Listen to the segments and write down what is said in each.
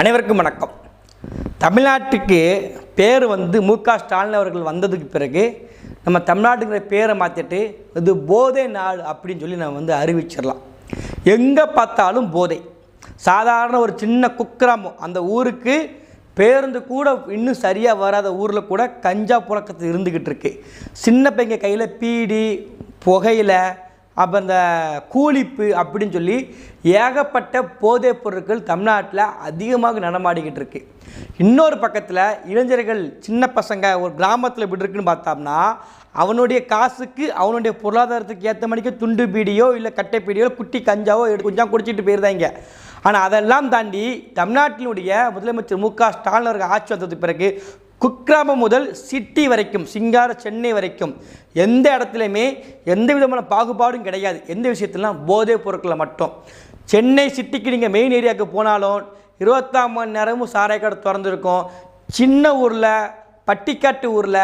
அனைவருக்கும் வணக்கம். தமிழ்நாட்டுக்கு பேர் மு.க. ஸ்டாலின் அவர்கள் வந்ததுக்கு பிறகு நம்ம தமிழ்நாட்டுங்கிற பேரை மாற்றிட்டு இது போதை நாடு அப்படின்னு சொல்லி நம்ம அறிவிச்சிடலாம். எங்கே பார்த்தாலும் போதை. சாதாரண ஒரு சின்ன குக்கிராமம், அந்த ஊருக்கு பேருந்து கூட இன்னும் சரியாக வராத ஊரில் கூட கஞ்சா புழக்கத்தில் இருந்துக்கிட்டு இருக்கு. சின்ன பையங்க கையில் பீடி, புகையில, அப்புறம் இந்த கூலிப்பு அப்படின்னு சொல்லி ஏகப்பட்ட போதைப் பொருட்கள் தமிழ்நாட்டில் அதிகமாக நடமாடிக்கிட்டு இருக்கு. இன்னொரு பக்கத்தில் இளைஞர்கள், சின்ன பசங்க ஒரு கிராமத்தில் எப்படி இருக்குன்னு பார்த்தோம்னா, அவனுடைய காசுக்கு அவனுடைய பொருளாதாரத்துக்கு ஏற்ற மணிக்கு துண்டு பீடியோ இல்லை கட்டை பீடியோ குட்டி கஞ்சாவோ கொஞ்சம் குடிச்சிட்டு போயிருந்தாங்க. ஆனால் அதெல்லாம் தாண்டி தமிழ்நாட்டினுடைய முதலமைச்சர் மு.க. ஸ்டாலின் அவர்கள் ஆட்சி வந்ததுக்கு பிறகு குக்கிராமம் முதல் சிட்டி வரைக்கும், சிங்கார சென்னை வரைக்கும் எந்த இடத்துலையுமே எந்த விதமான பாகுபாடும் கிடையாது. எந்த விஷயத்துலாம் போதைப் பொருட்களை மட்டும். சென்னை சிட்டிக்கு நீங்கள் மெயின் ஏரியாவுக்கு போனாலும் 24 மணி நேரமும் சாராய கடை திறந்துருக்கும். சின்ன ஊரில், பட்டிக்காட்டு ஊரில்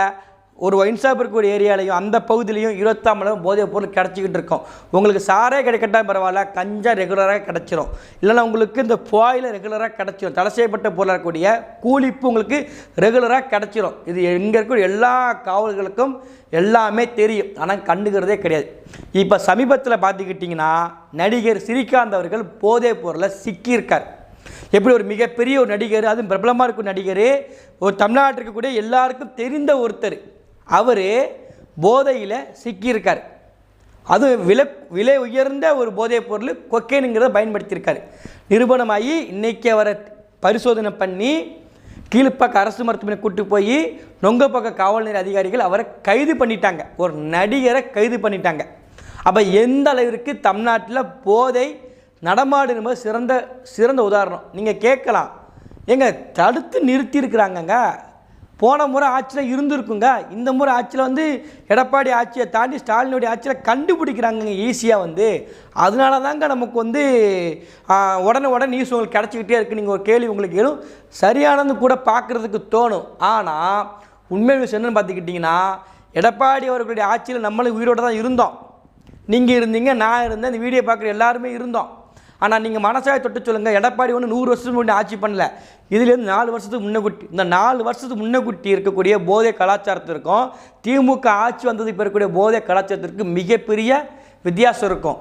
ஒரு ஒயின் ஷாப் இருக்கக்கூடிய ஏரியாலையும் அந்த பகுதியிலையும் 24 மணி நேரம் போதைப் பொருள் கிடச்சிக்கிட்டு இருக்கும். உங்களுக்கு சாராய கிடைக்கட்டால் பரவாயில்ல, கஞ்சா ரெகுலராக கிடச்சிரும். இல்லைன்னா உங்களுக்கு இந்த புகையில ரெகுலராக கிடச்சிரும். தடை செய்யப்பட்ட பொருளாக இருக்கக்கூடிய கூலிப்பு உங்களுக்கு ரெகுலராக கிடச்சிரும். இது இங்கே இருக்கக்கூடிய எல்லா காவல்களுக்கும் எல்லாமே தெரியும், ஆனால் கண்டுக்கிறதே கிடையாது. இப்போ சமீபத்தில் பார்த்துக்கிட்டிங்கன்னா நடிகர் ஸ்ரீகாந்த் அவர்கள் போதைப் பொருளை சிக்கியிருக்கார். எப்படி ஒரு மிகப்பெரிய ஒரு நடிகர், அதுவும் பிரபலமாக இருக்கும் நடிகர், ஒரு தமிழ்நாட்டில் இருக்கக்கூடிய எல்லாருக்கும் தெரிந்த ஒருத்தர், அவர் போதையில் சிக்கியிருக்கார். அது விலை உயர்ந்த ஒரு போதைப் பொருள் கொக்கைனுங்கிறத பயன்படுத்தியிருக்காரு. நிரூபணமாகி இன்றைக்கி அவரை பரிசோதனை பண்ணி கீழ்ப்பக்க அரசு மருத்துவமனை கூட்டு போய் நொங்கப்பக்க காவல்நிலைய அதிகாரிகள் அவரை கைது பண்ணிட்டாங்க. ஒரு நடிகரை கைது பண்ணிட்டாங்க. அப்போ எந்த அளவிற்கு தமிழ்நாட்டில் போதை நடமாடுன்னு சிறந்த உதாரணம். நீங்கள் கேட்கலாம், எங்க தடுத்து நிறுத்தியிருக்கிறாங்கங்க, போன முறை ஆட்சியில் இருந்திருக்குங்க, இந்த முறை ஆட்சியில் எடப்பாடி ஆட்சியை தாண்டி ஸ்டாலினுடைய ஆட்சியில் கண்டுபிடிக்கிறாங்க ஈஸியாக. அதனால தாங்க நமக்கு உடனே நியூஸ் உங்களுக்கு கிடச்சிக்கிட்டே இருக்குது. நீங்கள் ஒரு கேள்வி உங்களுக்கு எழும், சரியானது கூட பார்க்குறதுக்கு தோணும். ஆனால் உண்மை விஷயம் என்னன்னு பார்த்துக்கிட்டிங்கன்னா, எடப்பாடி அவர்களுடைய ஆட்சியில் நம்மளும் உயிரோடு தான் இருந்தோம். நீங்கள் இருந்தீங்க, நான் இருந்தேன், இந்த வீடியோ பார்க்குற எல்லாருமே இருந்தோம். ஆனால் நீங்கள் மனசாக தொட்டு சொல்லுங்கள், எடப்பாடி 100 வருஷத்துக்கு முன்னே ஆட்சி பண்ணல, இதுலேருந்து 4 வருஷத்துக்கு முன்னக்குட்டி, இந்த 4 வருஷத்துக்கு முன்னக்குட்டி இருக்கக்கூடிய போதை கலாச்சாரத்திற்கும் திமுக ஆட்சி வந்ததுக்கு இருக்கக்கூடிய போதை கலாச்சாரத்திற்கு மிகப்பெரிய வித்தியாசம் இருக்கும்.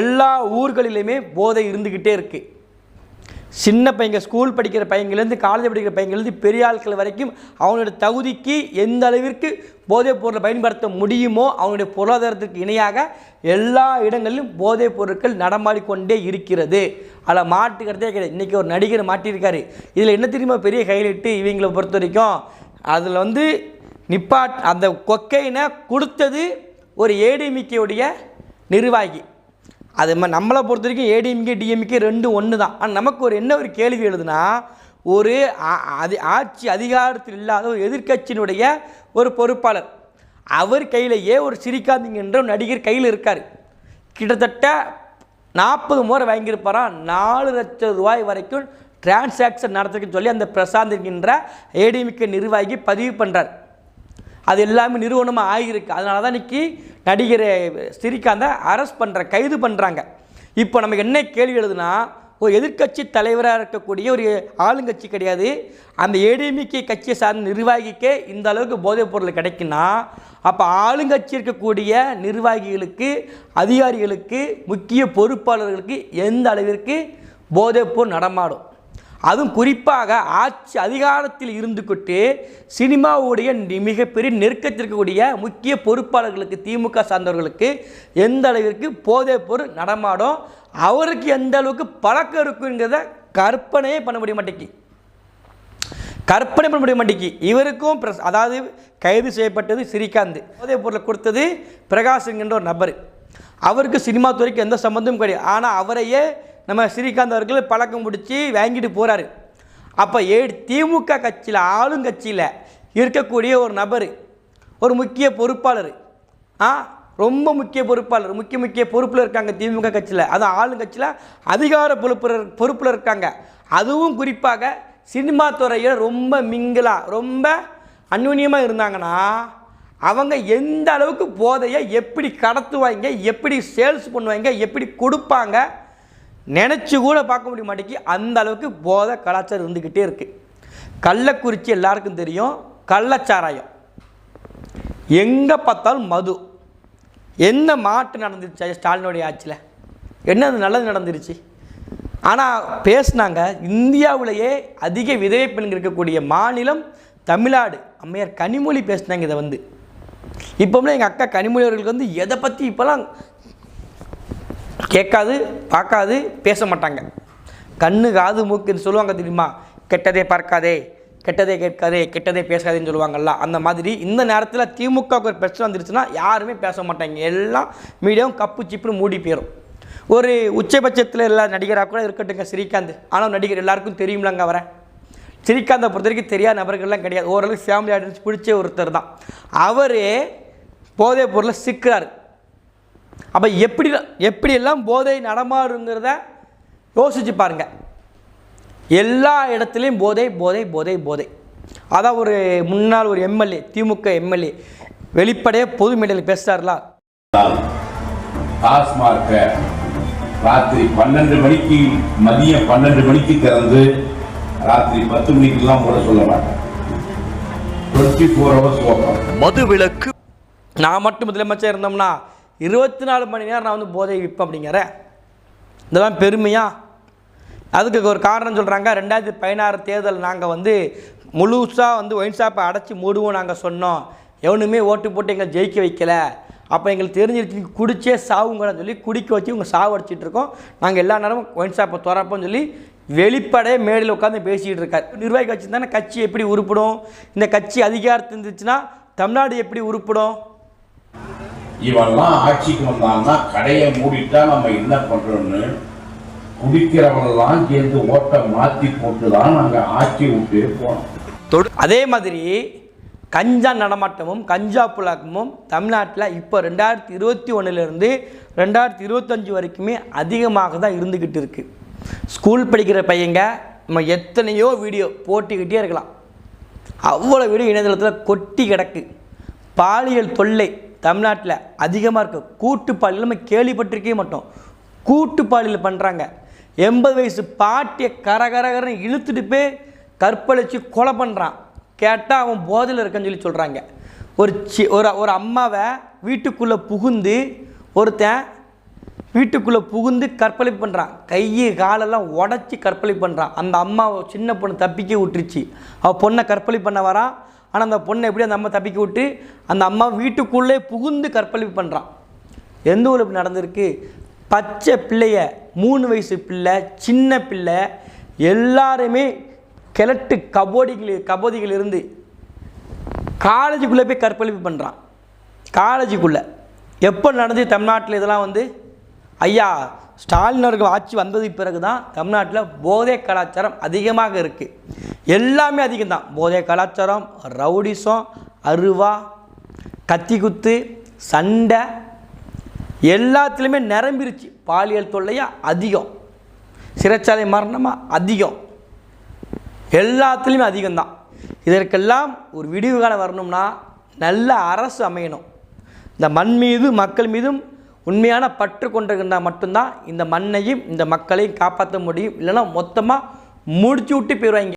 எல்லா ஊர்களிலுமே போதை இருந்துக்கிட்டே இருக்குது. சின்ன பையங்க, ஸ்கூல் படிக்கிற பையன்லேருந்து காலேஜ் படிக்கிற பையன்லேருந்து பெரிய ஆட்கள் வரைக்கும் அவனுடைய தகுதிக்கு எந்த அளவிற்கு போதைப் பொருளை பயன்படுத்த முடியுமோ அவனுடைய பொருளாதாரத்திற்கு இணையாக எல்லா இடங்களிலும் போதைப் பொருட்கள் நடமாடிக்கொண்டே இருக்கிறது. அதில் மாட்டுக்கிறதே கிடையாது. இன்றைக்கி ஒரு நடிகர் மாட்டியிருக்காரு. இதில் என்ன தெரியுமா பெரிய ஹைலைட்டு, இவங்களை பொறுத்த வரைக்கும் அதில் அந்த கொக்கைனை கொடுத்தது ஒரு ஏடிஎம்கேவுடைய நிர்வாகி. அது நம்மளை பொறுத்த வரைக்கும் ஏடிஎம்கே டிஎம்கே ரெண்டும் ஒன்று தான். ஆனால் நமக்கு ஒரு கேள்வி எழுதுனா, ஒரு ஆட்சி அதிகாரத்தில் இல்லாத ஒரு எதிர்க்கட்சியினுடைய ஒரு பொறுப்பாளர், அவர் கையிலேயே ஒரு ஸ்ரீகாந்த் என்ற நடிகர் கையில் இருக்கார். கிட்டத்தட்ட 40 முறை வாங்கியிருப்பாராம். 4 லட்சம் ரூபாய் வரைக்கும் டிரான்சாக்ஷன் நடத்துக்குன்னு சொல்லி அந்த பிரசாந்த் என்கின்ற ஏடிஎம்கே நிர்வாகி பதிவு பண்ணுறார். அது எல்லாமே நிறுவனமாக ஆகியிருக்கு. அதனால தான் இன்றைக்கி நடிகர் ஸ்ரீகாந்தை அரெஸ்ட் கைது பண்ணுறாங்க. இப்போ நமக்கு என்ன கேள்வி எழுதுனா, ஒரு எதிர்க்கட்சி தலைவராக இருக்கக்கூடிய ஒரு ஆளுங்கட்சி கிடையாது, அந்த ஏடிஎம்கே கட்சியை சார்ந்த நிர்வாகிக்கே இந்த அளவுக்கு போதைப் பொருள் கிடைக்குன்னா, அப்போ ஆளுங்கட்சி இருக்கக்கூடிய நிர்வாகிகளுக்கு, அதிகாரிகளுக்கு, முக்கிய பொறுப்பாளர்களுக்கு எந்த அளவிற்கு போதைப் பொருள் நடமாடும். அதுவும் குறிப்பாக ஆட்சி அதிகாரத்தில் இருந்துக்கிட்டு சினிமாவுடைய மிகப்பெரிய நெருக்கத்திற்கக்கூடிய முக்கிய பொறுப்பாளர்களுக்கு, திமுக சார்ந்தவர்களுக்கு எந்த அளவிற்கு போதைப் பொருள் நடமாடும், அவருக்கு எந்த அளவுக்கு பழக்கம் இருக்குங்கிறத கற்பனையே பண்ண முடிய மாட்டேங்கி. இவருக்கும் அதாவது கைது செய்யப்பட்டது ஸ்ரீகாந்த், போதைப் பொருளை கொடுத்தது பிரகாஷ் என்கின்ற ஒரு நபர். அவருக்கு சினிமா துறைக்கு எந்த சம்மந்தமும் கிடையாது. ஆனால் அவரையே நம்ம ஸ்ரீகாந்த் அவர்கள் பழக்கம் பிடிச்சி வாங்கிட்டு போகிறாரு. அப்போ திமுக கட்சியில், ஆளுங்கட்சியில் இருக்கக்கூடிய ஒரு நபர், ஒரு முக்கிய பொறுப்பாளர், ரொம்ப முக்கிய பொறுப்பாளர், முக்கிய பொறுப்பில் இருக்காங்க திமுக கட்சியில். அதுவும் ஆளுங்கட்சியில் அதிகார பொறுப்பில் இருக்காங்க. அதுவும் குறிப்பாக சினிமா துறையில் ரொம்ப மிங்கலாக, ரொம்ப அந்யுன்யமாக இருந்தாங்கன்னா, அவங்க எந்த அளவுக்கு போதையை எப்படி கடத்துவாங்க, எப்படி சேல்ஸ் பண்ணுவாங்க, எப்படி கொடுப்பாங்க, நினச்சி கூட பார்க்க முடிய மாட்டேங்கி அந்த அளவுக்கு போதை கலாச்சாரம் இருந்துக்கிட்டே இருக்குது. கள்ளக்குறிச்சி எல்லாருக்கும் தெரியும், கள்ளச்சாராயம் எங்கே பார்த்தாலும் மது. என்ன மாற்றம் நடந்துருச்சு ஸ்டாலினுடைய ஆட்சியில்? என்ன நல்லது நடந்துருச்சு? ஆனால் பேசுனாங்க, இந்தியாவிலேயே அதிக விதவை பெண்கள் இருக்கக்கூடிய மாநிலம் தமிழ்நாடு. அம்மையார் கனிமொழி பேசினாங்க இதை வந்து. இப்போம்ல எங்கள் அக்கா கனிமொழி அவர்களுக்கு வந்து எதை பற்றி இப்போலாம் கேட்காது, பார்க்காது, பேச மாட்டாங்க. கண்ணு காது மூக்குன்னு சொல்லுவாங்க தெரியுமா, கெட்டதே பார்க்காதே, கெட்டதே கேட்காதே, கெட்டதே பேசாதேன்னு சொல்லுவாங்கல்ல, அந்த மாதிரி இந்த நேரத்தில் திமுகவுக்கு ஒரு பிரச்சனை வந்துருச்சுன்னா யாருமே பேச மாட்டாங்க. எல்லாம் மீடியாவும் கப்பு சிப்புன்னு மூடி போயிடும். ஒரு உச்சபட்சத்தில் எல்லா நடிகராக கூட இருக்கட்டுங்க ஸ்ரீகாந்த். ஆனால் நடிகர் எல்லாருக்கும் தெரியும்லங்க அவரை. ஸ்ரீகாந்தை பொறுத்த வரைக்கும் தெரியாத நபர்கள்லாம் கிடையாது. ஓரளவுக்கு ஃபேமிலி ஆடியன்ஸ் பிடிச்ச ஒருத்தர் தான். அவரே போதைப் பொருளை சிக்கிறார். அப்போ எப்படியெல்லாம் போதை நடமாறுங்கிறத யோசிச்சு பாருங்க. எல்லா இடத்துலையும் போதை போதை போதை போதை. அதான் ஒரு முன்னாள் ஒரு எம்எல்ஏ, திமுக எம்எல்ஏ வெளிப்படையாக பொது மீடியாவில் பேசுகிறார்களா, டாஸ்மாக ராத்திரி 12 மணிக்கு மதியம் 12 மணிக்கு திறந்து ராத்திரி 10 மணிக்கெல்லாம் கூட சொல்ல மாட்டேன். 24 hours ஓப்பன். மது விலக்கு. நான் மட்டும் முதலமைச்சர் இருந்தோம்னா 24 மணி நேரம் நான் வந்து போதை விற்பேன் அப்படிங்கிற இதெல்லாம் பெருமையா? அதுக்கு ஒரு காரணம் சொல்கிறாங்க. 2016 தேர்தல் நாங்கள் வந்து முழுசாக வந்து ஒயின் ஷாப்பை அடைச்சி மூடுவோம் நாங்கள் சொன்னோம். எவனுமே ஓட்டு போட்டு எங்களை ஜெயிக்க வைக்கலை. அப்போ எங்களுக்கு தெரிஞ்சிருச்சு குடிச்சே சாவுங்கன்னு சொல்லி குடிக்க வச்சு இவங்க சாவு அடிச்சிட்டு இருக்கோம். நாங்கள் எல்லா நேரமும் ஒயின் ஷாப்பை திறப்போம்னு சொல்லி வெளிப்படையே மேடையில் உட்காந்து பேசிக்கிட்டு இருக்கார். நிர்வாகி கட்சி தானே, கட்சி எப்படி உருப்படும்? இந்த கட்சி அதிகாரத்தில் இருந்துச்சுன்னா தமிழ்நாடு எப்படி உருப்படும்? இவெல்லாம் ஆட்சிக்கு வந்தாங்கன்னா கடையை மூடிட்டா நம்ம என்ன பண்றோம்னு குடிக்கிறவங்கெல்லாம் சேர்ந்து ஓட்ட மாற்றி போட்டு தான் நாங்கள் ஆட்சி விட்டு போனோம். அதே மாதிரி கஞ்சா நடமாட்டமும் கஞ்சா புழக்கமும் தமிழ்நாட்டில் இப்போ 2021 2025 வரைக்குமே அதிகமாக தான் இருந்துக்கிட்டு இருக்குது. ஸ்கூல் படிக்கிற பையங்க நம்ம எத்தனையோ வீடியோ போட்டுக்கிட்டே இருக்கலாம். அவ்வளோ வீடியோ இணையதளத்தில் கொட்டி கிடக்கு. பாலியல் தொல்லை தமிழ்நாட்டில் அதிகமாக இருக்குது. கூட்டு பாலியல் நம்ம கேள்விப்பட்டிருக்கே மாட்டோம். கூட்டு பாலியல் பண்ணுறாங்க. 80 வயசு பாட்டியை கரகரகரன்னு இழுத்துட்டு போய் கற்பழித்து கொலை பண்ணுறான். கேட்டால் அவன் போதையில் இருக்கன்னு சொல்லி சொல்கிறாங்க. ஒரு அம்மாவை வீட்டுக்குள்ளே புகுந்து ஒருத்தன் வீட்டுக்குள்ளே புகுந்து கற்பழிப்பு பண்ணுறான். கையை காலெல்லாம் உடச்சி கற்பழிப்பு பண்ணுறான். அந்த அம்மாவை சின்ன பொண்ணு தப்பிக்க விட்டுருச்சு. அவள் பொண்ணை கற்பழிப்பு பண்ண வரான். ஆனால் அந்த பொண்ணை எப்படி அந்த அம்மா தப்பிக்க விட்டு அந்த அம்மா வீட்டுக்குள்ளே புகுந்து கற்பழிப்பு பண்ணுறான். எந்த ஊர் இப்படி நடந்திருக்கு? பச்சை பிள்ளைய 3 வயசு பிள்ளை, சின்ன பிள்ளை எல்லாருமே கிழட்டு கபோதிகள் இருந்து காலேஜுக்குள்ளே போய் கற்பழிப்பு பண்ணுறான். காலேஜுக்குள்ளே எப்போ நடந்து தமிழ்நாட்டில் இதெல்லாம் வந்து ஐயா ஸ்டாலின் அவர்கள் ஆட்சி வந்ததுக்கு பிறகு தான் தமிழ்நாட்டில் போதை கலாச்சாரம் அதிகமாக இருக்குது. எல்லாமே அதிகம்தான். போதை கலாச்சாரம், ரவுடிசம், அருவா, கத்தி குத்து, சண்டை எல்லாத்துலேயுமே நிரம்பிருச்சு. பாலியல் தொல்லையாக அதிகம், சிறைச்சாலை மரணமாக அதிகம், எல்லாத்துலேயுமே அதிகம்தான். இதற்கெல்லாம் ஒரு விடிவு காலம் வரணும்னா நல்ல அரசு அமையணும். இந்த மண் மீது மக்கள் மீதும் உண்மையான பற்று கொண்டிருந்தால் மட்டும்தான் இந்த மண்ணையும் இந்த மக்களையும் காப்பாற்ற முடியும். இல்லைன்னா மொத்தமாக முடிச்சு விட்டு போயிடுவாங்க.